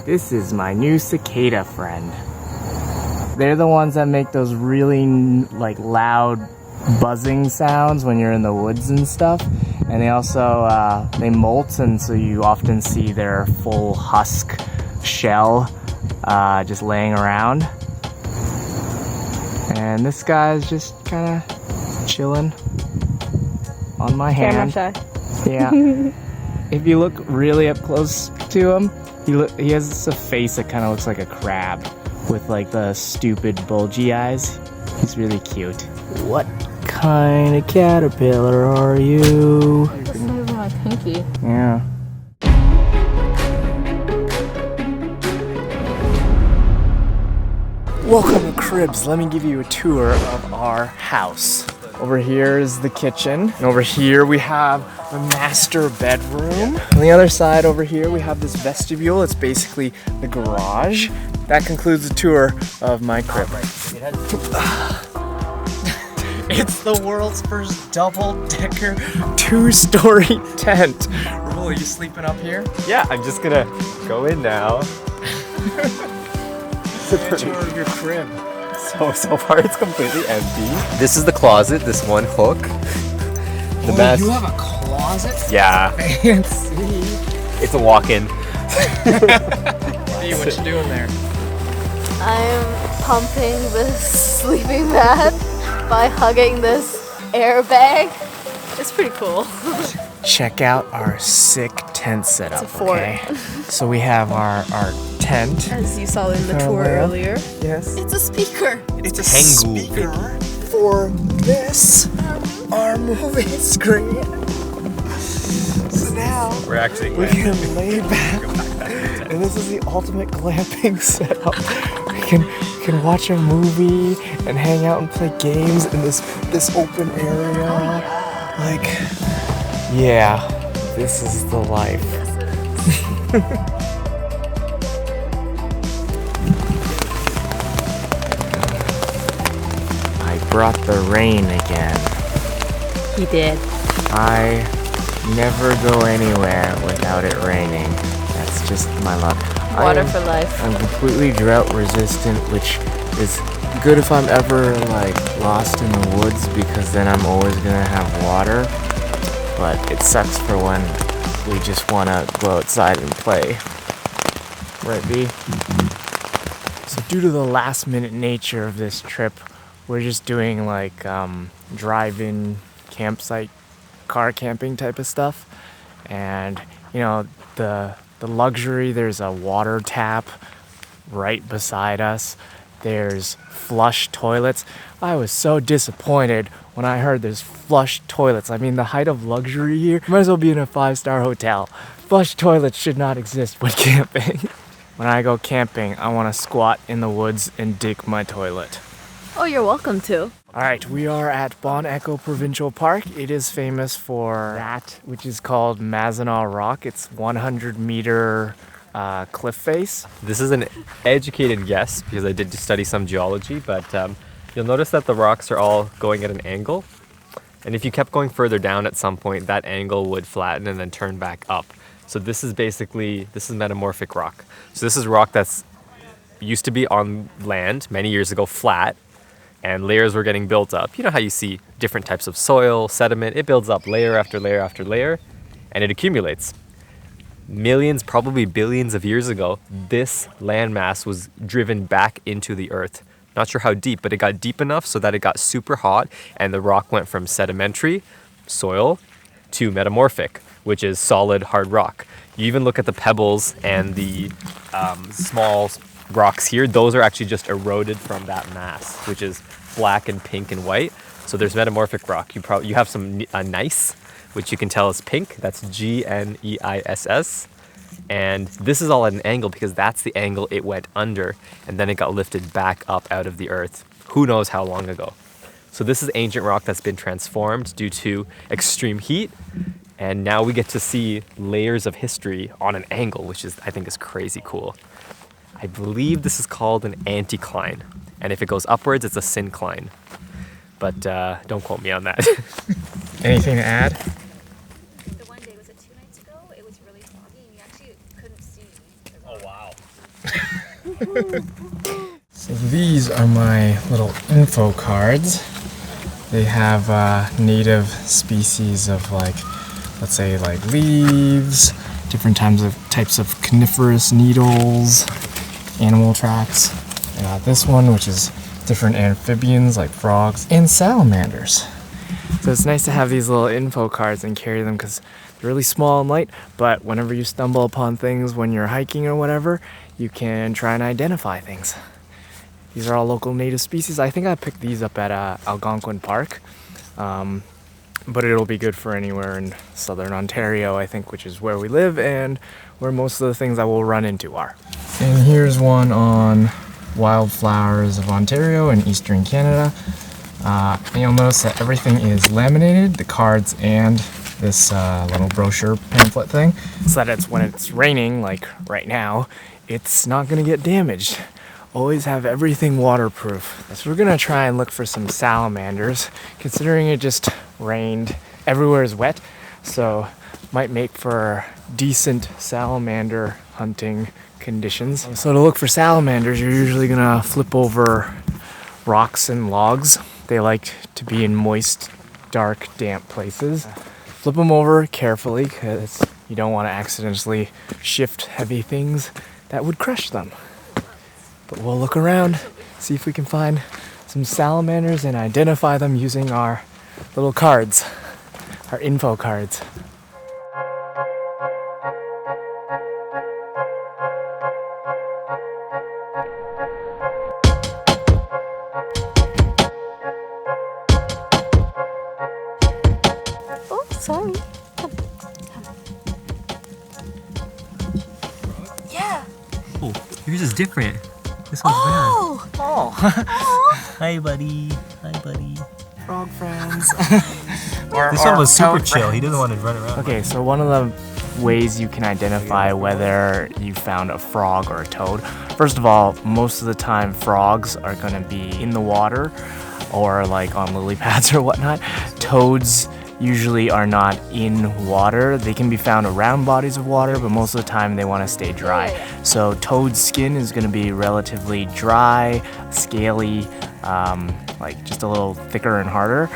This is my new cicada friend. They're the ones that make those really like loud buzzing sounds when you're in the woods and stuff. And they also, they molt, and so you often see their full husk shell just laying around. And this guy's just kind of chilling on my hand. Camera shy. Yeah. If you look really up close to him, he has a face that kind of looks like a crab with like the stupid bulgy eyes. He's really cute. What kind of caterpillar are you? This is not even my pinky. Yeah. Welcome to Cribs. Let me give you a tour of our house. Over here is the kitchen, and over here we have the master bedroom. On the other side over here we have this vestibule. It's basically the garage. That concludes the tour of my crib. It's the world's first double-decker, 2-story tent. Raul, are you sleeping up here? Yeah, I'm just gonna go in now. Tour of your crib. So far it's completely empty. This is the closet, this one hook. You have a closet? Yeah. Fancy. It's a walk-in. Hey, what you doing there? I'm pumping this sleeping bag by hugging this airbag. It's pretty cool. Check out our sick tent setup, It's a fort. okay? So we have our tent. As you saw in the tour earlier. Yes. It's a speaker. It's a Tengu, speaker for this, our movie screen. So now We're actually we can lay back, and this is the ultimate glamping setup. We can watch a movie and hang out and play games in this open area. Like, yeah, this is the life. I brought the rain again. He did. I never go anywhere without it raining. That's just my luck. Water for life. I'm completely drought resistant, which is good if I'm ever like lost in the woods, because then I'm always gonna have water. But it sucks for when we just wanna go outside and play. Right, B? So due to the last minute nature of this trip, we're just doing like drive-in campsite, car camping type of stuff. And you know, the luxury, there's a water tap right beside us. There's flush toilets. I was so disappointed when I heard there's flush toilets. I mean, the height of luxury here, you might as well be in a 5-star hotel. Flush toilets should not exist when camping. When I go camping, I want to squat in the woods and dig my toilet. Oh, you're welcome to. Alright, we are at Bon Echo Provincial Park. It is famous for that, which is called Mazinaw Rock. It's 100-meter cliff face. This is an educated guess because I did study some geology, but you'll notice that the rocks are all going at an angle. And if you kept going further down at some point, that angle would flatten and then turn back up. So this is metamorphic rock. So this is rock that's used to be on land many years ago, flat, and layers were getting built up. You know how you see different types of soil, sediment, it builds up layer after layer after layer, and it accumulates. Millions, probably billions of years ago, this landmass was driven back into the earth. Not sure how deep, but it got deep enough so that it got super hot, and the rock went from sedimentary, soil, to metamorphic, which is solid, hard rock. You even look at the pebbles and the small rocks here, those are actually just eroded from that mass, which is black and pink and white. So there's metamorphic rock. You have some gneiss, which you can tell is pink. That's Gneiss. And this is all at an angle because that's the angle it went under, and then it got lifted back up out of the earth. Who knows how long ago. So this is ancient rock that's been transformed due to extreme heat, and now we get to see layers of history on an angle, which I think is crazy cool. I believe this is called an anticline, and if it goes upwards, it's a syncline. But don't quote me on that. Anything to add? The one day, was it 2 nights ago? It was really foggy and you actually couldn't see. Oh wow. So these are my little info cards. They have native species of like, let's say like leaves, different types of coniferous needles, animal tracks. I got this one, which is different amphibians like frogs and salamanders. So it's nice to have these little info cards and carry them because they're really small and light, but whenever you stumble upon things when you're hiking or whatever, you can try and identify things. These are all local native species. I think I picked these up at Algonquin Park, but it'll be good for anywhere in southern Ontario, I think, which is where we live and where most of the things I will run into are. And here's one on wildflowers of Ontario and eastern Canada. And you'll notice that everything is laminated, the cards and this little brochure pamphlet thing, so that when it's raining, like right now, it's not gonna get damaged. Always have everything waterproof. So we're gonna try and look for some salamanders, considering it just rained. Everywhere is wet, so might make for decent salamander hunting conditions. So to look for salamanders, you're usually gonna flip over rocks and logs. They like to be in moist, dark, damp places. Flip them over carefully because you don't want to accidentally shift heavy things that would crush them. But we'll look around, see if we can find some salamanders and identify them using our little cards, our info cards. Oh, sorry. Yeah. Oh, yours is different. This one's brown. Oh, Hi, buddy. Hi, buddy. frog friends. This one was super chill. He doesn't want to run around. Okay, so one of the ways you can identify whether you found a frog or a toad, first of all, most of the time frogs are going to be in the water or like on lily pads or whatnot. Toads usually are not in water. They can be found around bodies of water, but most of the time they want to stay dry. So toad's skin is going to be relatively dry, scaly, like just a little thicker and harder,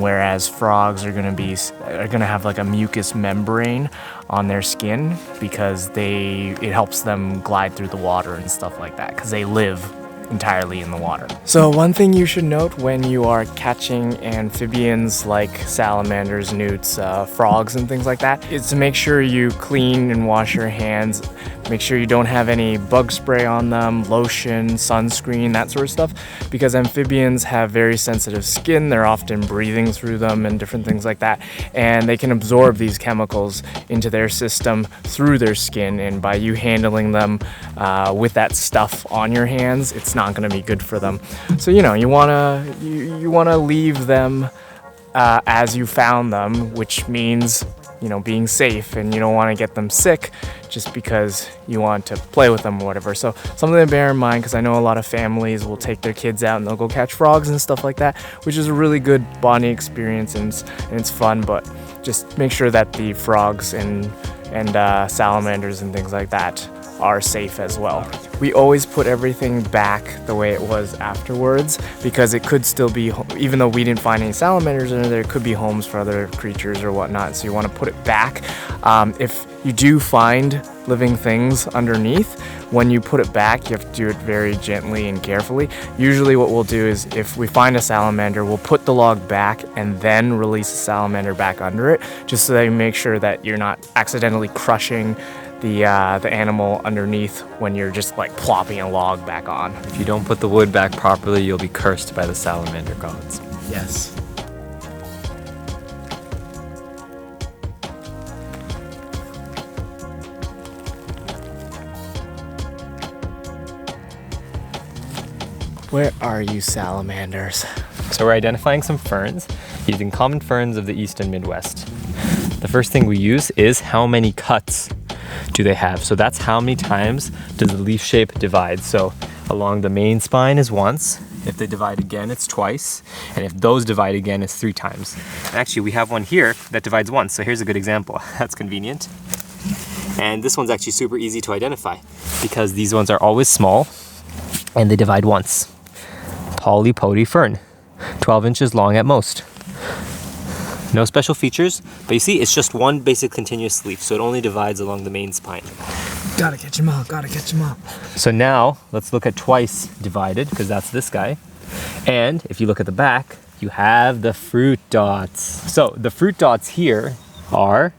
whereas frogs are going to have like a mucus membrane on their skin because it helps them glide through the water and stuff like that because they live entirely in the water. So one thing you should note when you are catching amphibians like salamanders, newts, frogs and things like that is to make sure you clean and wash your hands. Make sure you don't have any bug spray on them, lotion, sunscreen, that sort of stuff, because amphibians have very sensitive skin. They're often breathing through them and different things like that, and they can absorb these chemicals into their system through their skin, and by you handling them with that stuff on your hands, it's not going to be good for them. So you want to leave them as you found them, which means being safe, and you don't want to get them sick just because you want to play with them or whatever. So something to bear in mind, because I know a lot of families will take their kids out and they'll go catch frogs and stuff like that, which is a really good bonding experience and it's fun, but just make sure that the frogs and salamanders and things like that are safe as well. We always put everything back the way it was afterwards, because it could still be, even though we didn't find any salamanders in there, could be homes for other creatures or whatnot, so you want to put it back. If you do find living things underneath, when you put it back, you have to do it very gently and carefully. Usually what we'll do is, if we find a salamander, we'll put the log back and then release the salamander back under it, just so that you make sure that you're not accidentally crushing the animal underneath when you're just like plopping a log back on. If you don't put the wood back properly, you'll be cursed by the salamander gods. Yes. Where are you, salamanders? So we're identifying some ferns using common ferns of the East and Midwest. The first thing we use is how many cuts do they have. So that's how many times does the leaf shape divide. So along the main spine is once. If they divide again, it's twice. And if those divide again, it's 3 times. And actually, we have one here that divides once. So here's a good example. That's convenient. And this one's actually super easy to identify because these ones are always small and they divide once. Polypody fern, 12 inches long at most. No special features, but you see, it's just one basic continuous leaf, so it only divides along the main spine. Gotta catch him out, gotta catch him out. So now, let's look at twice divided, because that's this guy. And if you look at the back, you have the fruit dots. So the fruit dots here are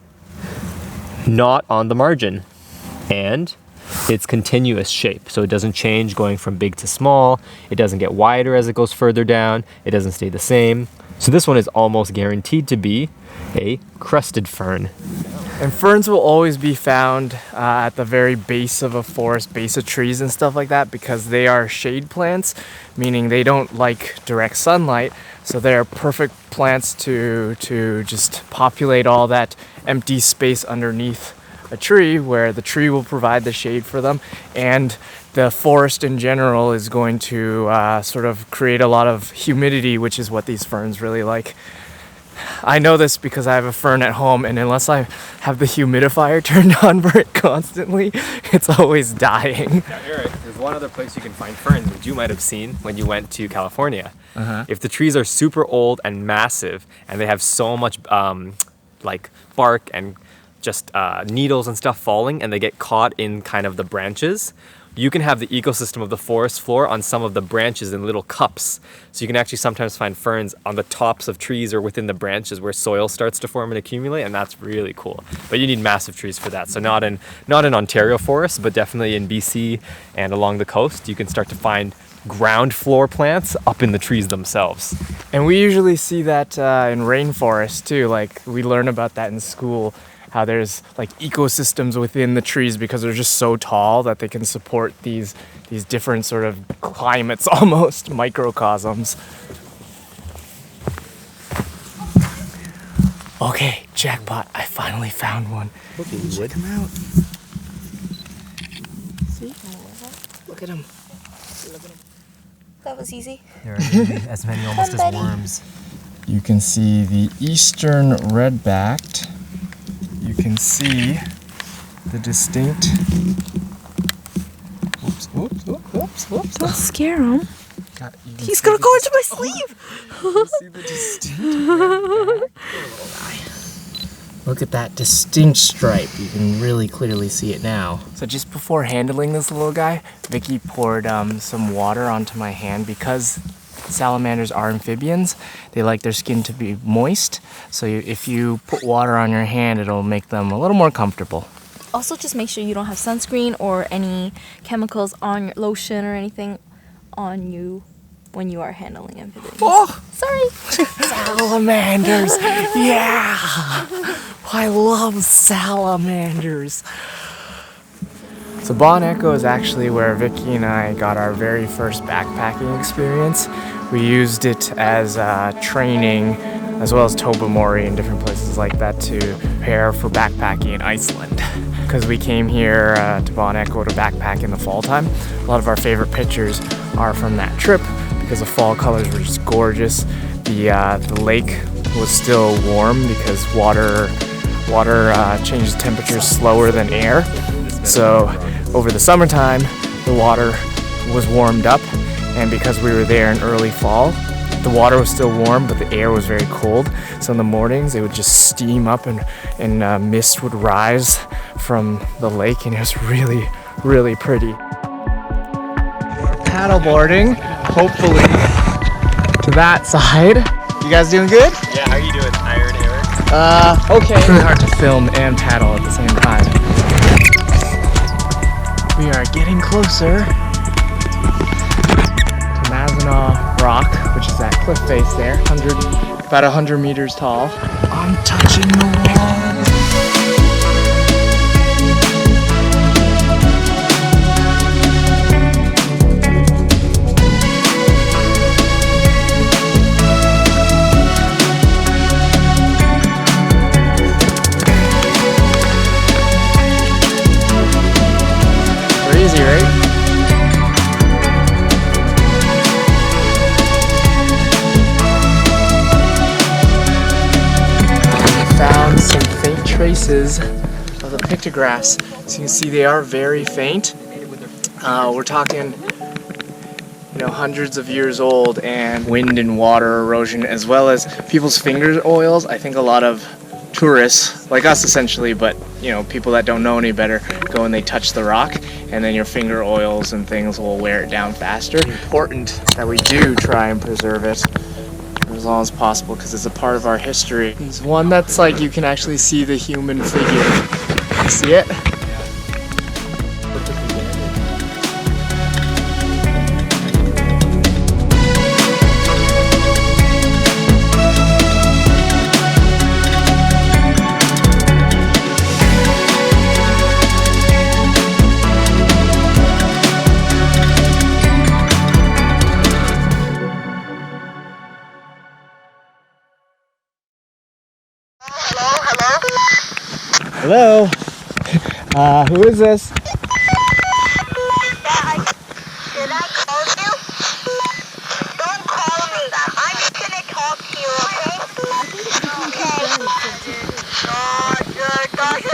not on the margin, and it's continuous shape, so it doesn't change going from big to small. It doesn't get wider as it goes further down. It doesn't stay the same. So this one is almost guaranteed to be a crusted fern. And ferns will always be found at the very base of a forest, base of trees and stuff like that, because they are shade plants, meaning they don't like direct sunlight. So they're perfect plants to just populate all that empty space underneath a tree, where the tree will provide the shade for them, and the forest in general is going to sort of create a lot of humidity, which is what these ferns really like. I know this because I have a fern at home, and unless I have the humidifier turned on for it constantly, it's always dying. Now, Eric, there's one other place you can find ferns, which you might have seen when you went to California. If the trees are super old and massive, and they have so much like bark and just needles and stuff falling, and they get caught in kind of the branches, you can have the ecosystem of the forest floor on some of the branches in little cups. So you can actually sometimes find ferns on the tops of trees or within the branches where soil starts to form and accumulate, and that's really cool. But you need massive trees for that. So not in Ontario forests, but definitely in BC and along the coast, you can start to find ground floor plants up in the trees themselves. And we usually see that in rainforests too. Like, we learn about that in school, how there's like ecosystems within the trees because they're just so tall that they can support these different sort of climates, almost microcosms. Okay, jackpot, I finally found one. Check him out. See? Look at him. That was easy. There are as many almost as worms. You can see the eastern red-backed. You can see the distinct. Whoops. Don't scare him. He's gonna go into my sleeve. You can see the distinct red-back. Look at that distinct stripe. You can really clearly see it now. So just before handling this little guy, Vicki poured some water onto my hand because salamanders are amphibians. They like their skin to be moist. So if you put water on your hand, it'll make them a little more comfortable. Also, just make sure you don't have sunscreen or any chemicals on your lotion or anything on you when you are handling amphibians. Oh! Sorry. Salamanders! Yeah! I love salamanders! So Bon Echo is actually where Vicki and I got our very first backpacking experience. We used it as training, as well as Tobamori and different places like that, to prepare for backpacking in Iceland. Because we came here to Bon Echo to backpack in the fall time. A lot of our favorite pictures are from that trip because the fall colors were just gorgeous. The lake was still warm because water changes temperature slower than air. So over the summertime, the water was warmed up, and because we were there in early fall, the water was still warm, but the air was very cold. So in the mornings, it would just steam up and mist would rise from the lake, and it was really, really pretty. Paddleboarding, hopefully, to that side. You guys doing good? Yeah, how are you doing, tired, Eric? Okay. It's really hard to film and paddle at the same time. We are getting closer to Mazinaw Rock, which is that cliff face there, about 100 meters tall. I'm touching the wall. Crazy, right? Found some faint traces of the pictographs So you can see they are very faint. We're talking, hundreds of years old, and wind and water erosion, as well as people's finger oils. I think a lot of tourists, like us essentially, but people that don't know any better, go and they touch the rock, and then your finger oils and things will wear it down faster. It's important that we do try and preserve it for as long as possible, because it's a part of our history. It's one that's like you can actually see the human figure. See it? Hello? Who is this? Did I call you? Don't call me. I'm just gonna talk to you, okay? Okay.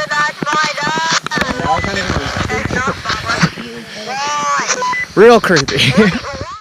That's my dog. It's not Bubba. Real creepy.